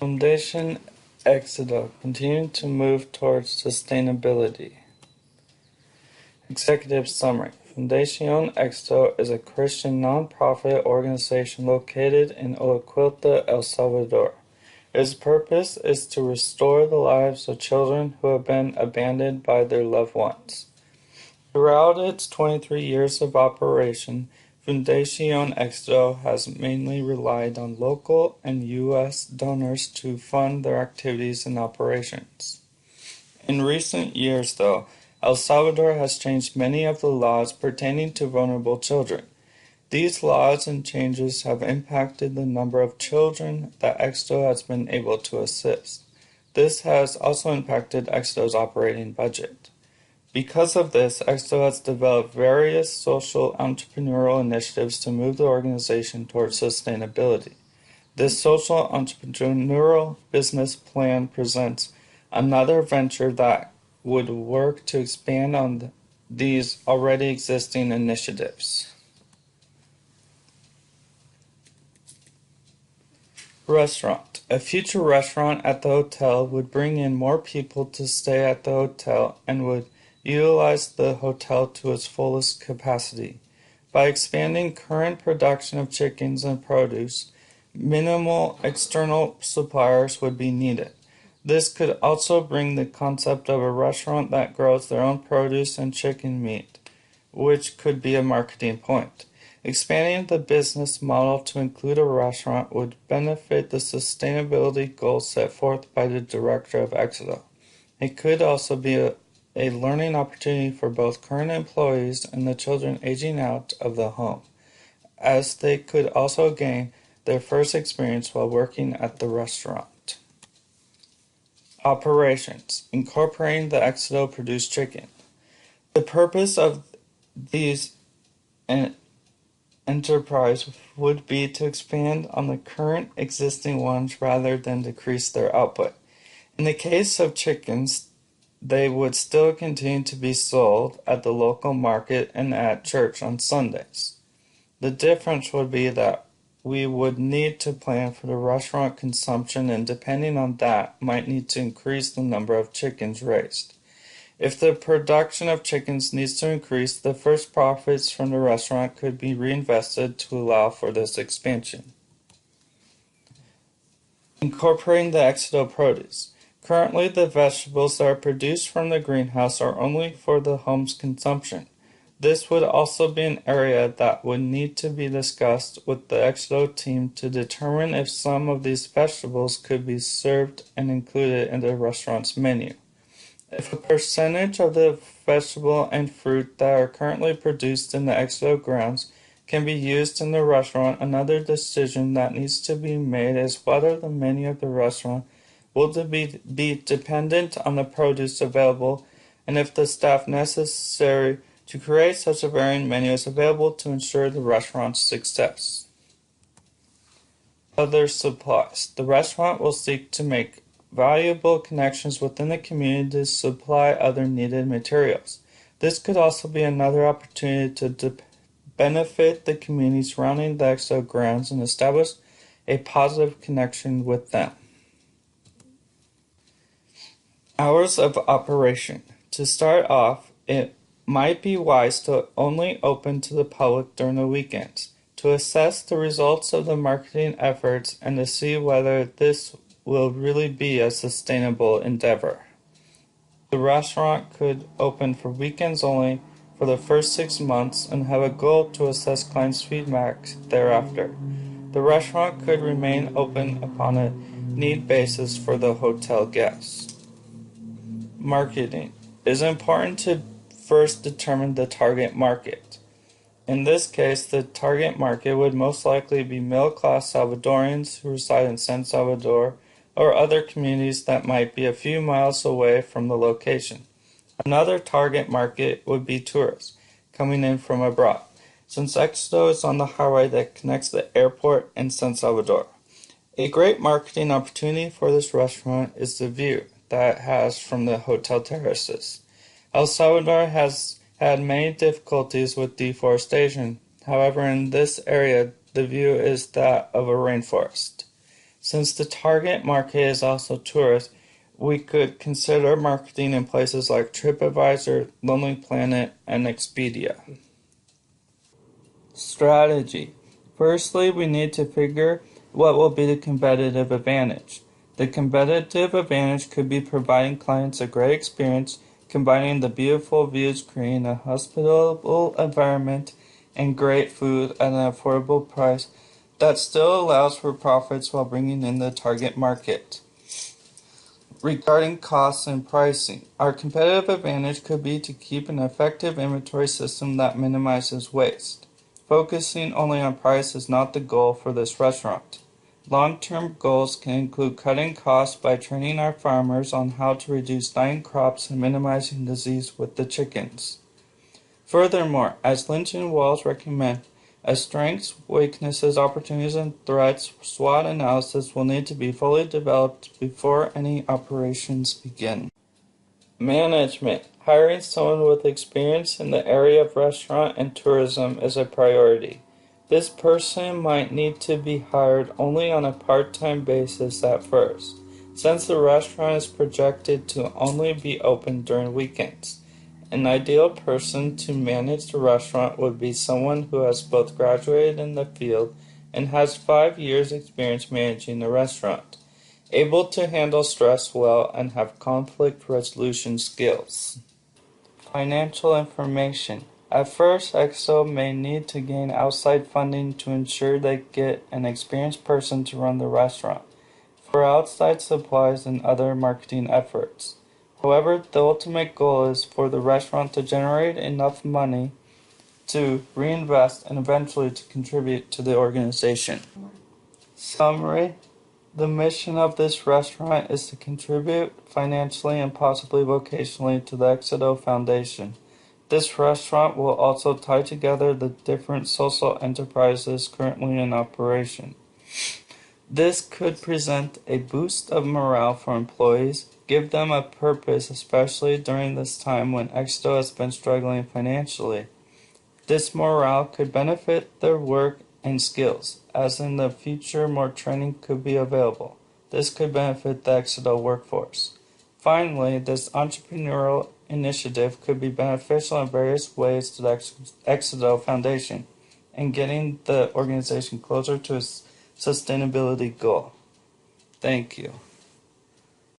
Foundation Exodo continuing to move towards sustainability. Executive Summary. Fundación Exodo is a Christian nonprofit organization located in Oaquilta, El Salvador. Its purpose is to restore the lives of children who have been abandoned by their loved ones. Throughout its 23 years of operation, Fundación Exodo has mainly relied on local and U.S. donors to fund their activities and operations. In recent years, though, El Salvador has changed many of the laws pertaining to vulnerable children. These laws and changes have impacted the number of children that Exodo has been able to assist. This has also impacted Exodo's operating budget. Because of this, Exodo has developed various social entrepreneurial initiatives to move the organization towards sustainability. This social entrepreneurial business plan presents another venture that would work to expand on these already existing initiatives. Restaurant. A future restaurant at the hotel would bring in more people to stay at the hotel and would utilize the hotel to its fullest capacity. By expanding current production of chickens and produce, minimal external suppliers would be needed. This could also bring the concept of a restaurant that grows their own produce and chicken meat, which could be a marketing point. Expanding the business model to include a restaurant would benefit the sustainability goals set forth by the director of Exodo. It could also be a learning opportunity for both current employees and the children aging out of the home, as they could also gain their first experience while working at the restaurant. Operations. Incorporating the Exodo produced chicken. The purpose of these enterprise would be to expand on the current existing ones rather than decrease their output. In the case of chickens, they would still continue to be sold at the local market and at church on Sundays. The difference would be that we would need to plan for the restaurant consumption, and depending on that, might need to increase the number of chickens raised. If the production of chickens needs to increase, the first profits from the restaurant could be reinvested to allow for this expansion. Incorporating the Exodo produce. Currently, the vegetables that are produced from the greenhouse are only for the home's consumption. This would also be an area that would need to be discussed with the Exodo team to determine if some of these vegetables could be served and included in the restaurant's menu. If a percentage of the vegetable and fruit that are currently produced in the Exodo grounds can be used in the restaurant, another decision that needs to be made is whether the menu of the restaurant will be dependent on the produce available, and if the staff necessary to create such a varying menu is available to ensure the restaurant's success. Other supplies. The restaurant will seek to make valuable connections within the community to supply other needed materials. This could also be another opportunity to benefit the community surrounding the Exodo grounds and establish a positive connection with them. Hours of operation. To start off, it might be wise to only open to the public during the weekends, to assess the results of the marketing efforts and to see whether this will really be a sustainable endeavor. The restaurant could open for weekends only for the first 6 months and have a goal to assess clients' feedback thereafter. The restaurant could remain open upon a need basis for the hotel guests. Marketing. It is important to first determine the target market. In this case, the target market would most likely be middle-class Salvadorians who reside in San Salvador or other communities that might be a few miles away from the location. Another target market would be tourists coming in from abroad, since Exodo is on the highway that connects the airport and San Salvador. A great marketing opportunity for this restaurant is the view that it has from the hotel terraces. El Salvador has had many difficulties with deforestation. However, in this area, the view is that of a rainforest. Since the target market is also tourists, we could consider marketing in places like TripAdvisor, Lonely Planet, and Expedia. Strategy. Firstly, we need to figure what will be the competitive advantage. The competitive advantage could be providing clients a great experience, combining the beautiful views, creating a hospitable environment, and great food at an affordable price that still allows for profits while bringing in the target market. Regarding costs and pricing, our competitive advantage could be to keep an effective inventory system that minimizes waste. Focusing only on price is not the goal for this restaurant. Long-term goals can include cutting costs by training our farmers on how to reduce dying crops and minimizing disease with the chickens. Furthermore, as Lynch and Walls recommend, a strengths, weaknesses, opportunities, and threats SWOT analysis will need to be fully developed before any operations begin. Management. Hiring someone with experience in the area of restaurant and tourism is a priority. This person might need to be hired only on a part-time basis at first, since the restaurant is projected to only be open during weekends. An ideal person to manage the restaurant would be someone who has both graduated in the field and has 5 years experience managing the restaurant, able to handle stress well and have conflict resolution skills. Financial information. At first, Exo may need to gain outside funding to ensure they get an experienced person to run the restaurant, for outside supplies and other marketing efforts. However, the ultimate goal is for the restaurant to generate enough money to reinvest and eventually to contribute to the organization. Summary. The mission of this restaurant is to contribute financially and possibly vocationally to the Exodo Foundation. This restaurant will also tie together the different social enterprises currently in operation. This could present a boost of morale for employees, give them a purpose, especially during this time when Exodo has been struggling financially. This morale could benefit their work and skills, as in the future more training could be available. This could benefit the Exodo workforce. Finally, this entrepreneurial initiative could be beneficial in various ways to the Exodo Foundation and getting the organization closer to its sustainability goal. Thank you.